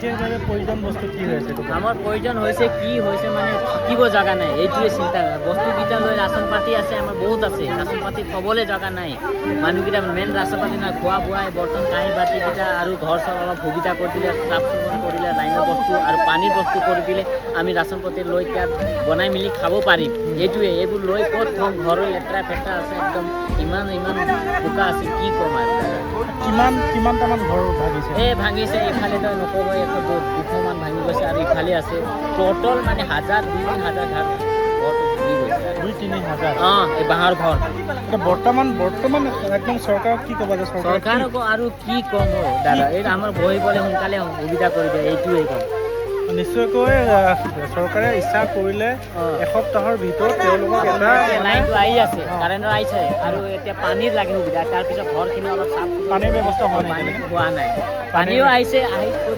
বিশেষভাৱে প্ৰয়োজন বস্তু কি হৈ আছে? আমাৰ প্ৰয়োজন হৈছে কি হৈছে মানে থাকিব জাগা নাই, এইটোৱে চিন্তা। বস্তুকেইটা লৈ ৰাচন পাতি আছে, আমাৰ বহুত আছে, ৰাচন পাতি থ'বলৈ জাগা নাই। মানুহকেইটা মেইন ৰাচন পাতি নাই, খোৱা বোৱা বৰ্তন কাঁহী বাতিকেইটা আৰু ঘৰ চৰ অলপ সুবিধা কৰি দিলে, চাফ চিকুণ কৰিলে, লাইনৰ বস্তু আৰু পানীৰ বস্তু কৰি দিলে আমি ৰাচন পাতি লৈ তাত বনাই মেলি খাব পাৰিম। এইটোৱে, এইবোৰ লৈ ক'ত থ'ম? ঘৰৰ লেতেৰা ফেতেৰা আছে, একদম ইমান বোকা আছে, কি ক'ম আৰু। কিমানটামান ঘৰ ভাগিছে? এই ভাঙিছে, ইফালে তই নক'ব, 200মান ভাঙি গৈছে আৰু ইফালে আছে ট'টেল মানে 1,000-2,000 ঘৰ ভাঙি গৈছে। 2-3 হাজাৰ? অঁ, এই বাঁহৰ ঘৰ। বৰ্তমান একদম চৰকাৰক কি ক'বা যে চৰকাৰক আৰু কি ক'ম দাদা, এই আমাৰ বহিবলৈ সোনকালে সুবিধা কৰি দিয়ে, এইটোৱেই ক'ম। নিশ্চয়কৈ চৰকাৰে ইচ্ছা কৰিলে এসপ্তাহৰ ভিতৰত তেওঁলোকক এটা লাইনটো আহি আছে, কাৰেণ্টৰ আহিছে আৰু এতিয়া পানীৰ লাগে সুবিধা। তাৰপিছত ঘৰখিনি অলপ চাফ পানীৰ ব্যৱস্থা হোৱা নাই, পানী হোৱা নাই। পানীও আহিছে,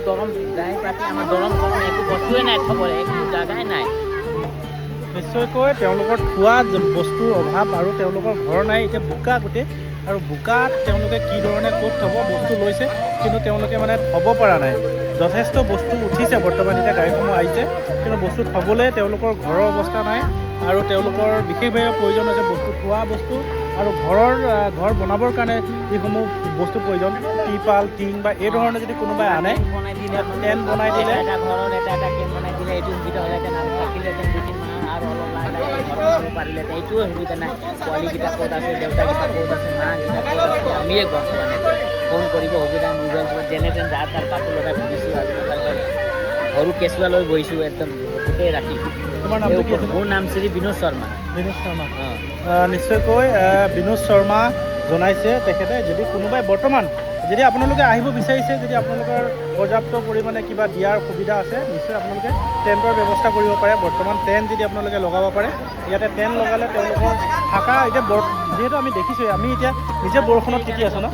গৰম গাই পাতি আমাৰ গৰম একো বস্তুৱে নাই, থ'বলৈ একো জাগাই নাই। নিশ্চয়কৈ তেওঁলোকৰ খোৱা বস্তুৰ অভাৱ আৰু তেওঁলোকৰ ঘৰ নাই, এতিয়া বোকা গোটেই। আৰু বোকাত তেওঁলোকে কি ধৰণে ক'ত থ'ব? বস্তু লৈছে কিন্তু তেওঁলোকে মানে থ'ব পৰা নাই। যথেষ্ট বস্তু উঠিছে বৰ্তমান, এতিয়া গাড়ীসমূহ আহিছে, কিন্তু বস্তু থ'বলৈ তেওঁলোকৰ ঘৰৰ অৱস্থা নাই। আৰু তেওঁলোকৰ বিশেষভাৱে প্ৰয়োজন হৈছে বস্তু, খোৱা বস্তু আৰু ঘৰ বনাবৰ কাৰণে যিসমূহ বস্তু প্ৰয়োজন, টিপাল, টিং বা এই ধৰণে যদি কোনোবাই আনে, টেণ্ট বনাই দিলে, ঘৰৰ এটা কেন বনাই দিলে এইটো সুবিধা হ'লেহেঁতেন, আৰু থাকিলেহেঁতেন 2-3 মাহ আৰু অলপ লাহে পাৰিলেহেঁতেন। এইটোৱে সুবিধা নাই। পোৱালীকেইটা ক'ত আছে, দেউতাকেইটা ক'ত আছে, মাকেইটা ক'ত আছে, আমিয়ে গম পোৱা নাই। ফোন কৰিব সুবিধা, মোবাইল যেনে তেনে যাৰ তাৰ কাপোৰ লগাই ফুৰিছোঁ আৰু সৰু কেঁচুৱা লৈ বহিছোঁ একদম গোটেই ৰাতি। তোমাৰ নামটো কি? মোৰ নাম শ্ৰী বিনোদ শৰ্মা। বিনোদ শৰ্মা। নিশ্চয়কৈ বিনোদ শৰ্মা জনাইছে তেখেতে, যদি কোনোবাই বৰ্তমান যদি আপোনালোকে আহিব বিচাৰিছে, যদি আপোনালোকৰ পৰ্যাপ্ত পৰিমাণে কিবা দিয়াৰ সুবিধা আছে, নিশ্চয় আপোনালোকে টেণ্টৰ ব্যৱস্থা কৰিব পাৰে। বৰ্তমান টেণ্ট যদি আপোনালোকে লগাব পাৰে, ইয়াতে টেণ্ট লগালে তেওঁলোকৰ থকা, এতিয়া যিহেতু আমি দেখিছোঁ, আমি এতিয়া নিজে বৰষুণত তিতি আছোঁ ন,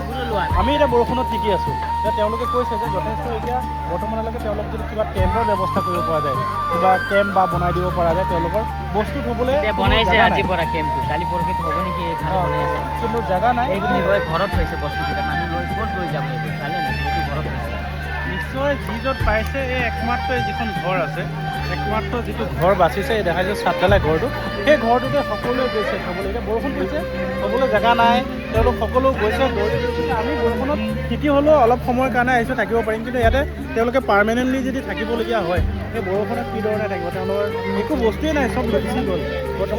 আমি এতিয়া বৰষুণত তিতি আছোঁ। এতিয়া তেওঁলোকে কৈছে যে যথেষ্ট এতিয়া বৰ্তমানলৈকে তেওঁলোক যদি কিবা টেণ্টৰ ব্যৱস্থা কৰিব পৰা যায়, কিবা কেম্প বা বনাই দিব পৰা যায়, তেওঁলোকৰ বস্তু থ'বলৈ বনাইছে আজিৰ পৰা কেম্পটো, কালি পৰহি হ'ব নেকি, কিন্তু জেগা নাই। এইবোৰ ঘৰত থৈছে বস্তুকেইটা, মানুহ লৈ ক'ত লৈ যাব, এইবোৰ চালে নাই, এইটো ঘৰত থৈছে। নিশ্চয় যি য'ত পাইছে, এই একমাত্ৰ যিখন ঘৰ আছে, একমাত্ৰ যিটো ঘৰ বাচিছে, এই দেখা যায় চাপঢালাই ঘৰটো, সেই ঘৰটোতে সকলোৱে গৈছে থ'বলৈ। এতিয়া বৰষুণ পৰিছে, থ'বলৈ জেগা নাই, তেওঁলোক সকলো গৈছে। আমি বৰষুণত তিতি হ'লেও অলপ সময়ৰ কাৰণে আহিছোঁ, থাকিব পাৰিম, কিন্তু ইয়াতে তেওঁলোকে পাৰ্মানেণ্টলি যদি থাকিবলগীয়া হয়, সেই বৰষুণত কি ধৰণে থাকিব? তেওঁলোকৰ একো বস্তুৱেই নাই, চব গুচি গ'ল বৰ্তমান।